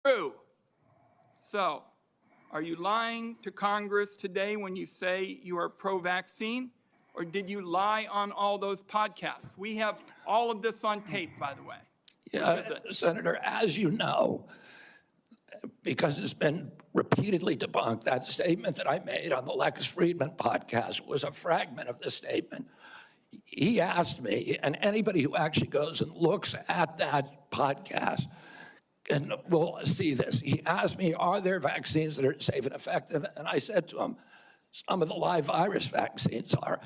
True. So, are you lying to Congress today when you say you are pro-vaccine? Or did you lie on all those podcasts? We have all of this on tape, by the way. Yeah, Senator, as you know, because it's been repeatedly debunked, that statement that I made on the Lex Fridman podcast was a fragment of the statement. He asked me, and anybody who actually goes and looks at that podcast and will see this, he asked me, are there vaccines that are safe and effective? And I said to him, some of the live virus vaccines are.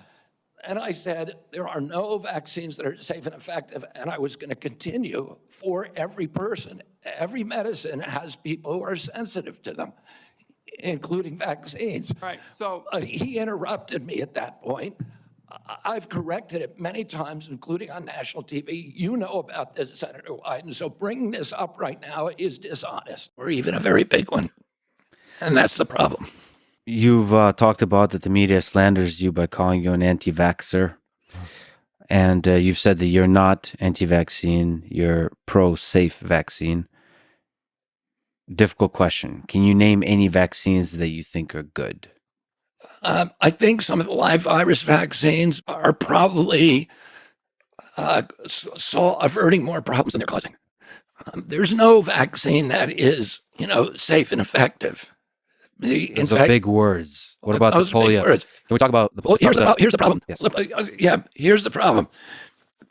And I said, there are no vaccines that are safe and effective, and I was going to continue for every person. Every medicine has people who are sensitive to them, including vaccines. Right, so he interrupted me at that point. I've corrected it many times, including on national TV. You know about this, Senator Wyden, so bringing this up right now is dishonest, or even a very big one, and that's the problem. You've talked about that the media slanders you by calling you an anti-vaxxer. And you've said that you're not anti-vaccine, you're pro-safe vaccine. Difficult question. Can you name any vaccines that you think are good? I think some of the live virus vaccines are probably averting more problems than they're causing. There's no vaccine that is, safe and effective. Those are big words. What about the polio? Can we talk about the polio? Well, here's the problem. Yes. Here's the problem.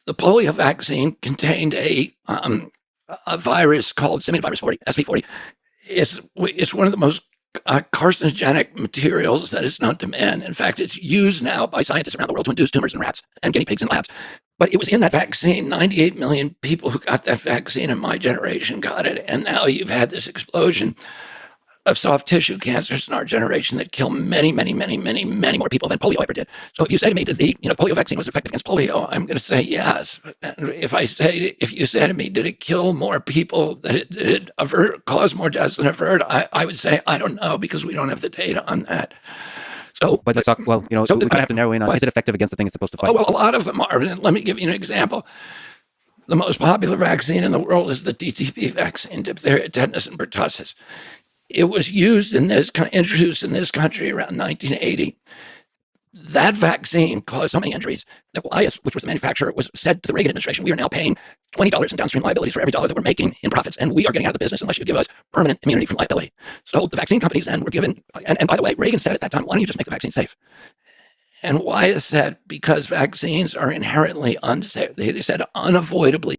The polio vaccine contained a virus called simian virus 40, SV40. It's one of the most carcinogenic materials that is known to man. In fact, it's used now by scientists around the world to induce tumors in rats and guinea pigs in labs. But it was in that vaccine. 98 million people who got that vaccine in my generation got it. And now you've had this explosion of soft tissue cancers in our generation that kill many, many, many, many, many more people than polio ever did. So if you say to me that the polio vaccine was effective against polio, I'm going to say yes. And if you say to me, did it kill more people, did it cause more deaths than avert, I would say, I don't know, because we don't have the data on that. So, but let's talk, so we kind of have to narrow in on, is it effective against the thing it's supposed to fight? Oh, well, a lot of them are. Let me give you an example. The most popular vaccine in the world is the DTP vaccine, diphtheria, tetanus, and pertussis. It was introduced in this country around 1980. That vaccine caused so many injuries that Wyeth, which was the manufacturer, was said to the Reagan administration, we are now paying $20 in downstream liabilities for every dollar that we're making in profits, and we are getting out of the business unless you give us permanent immunity from liability. So the vaccine companies then were given, and by the way, Reagan said at that time, why don't you just make the vaccine safe? And Wyeth said, because vaccines are inherently unsafe, they said unavoidably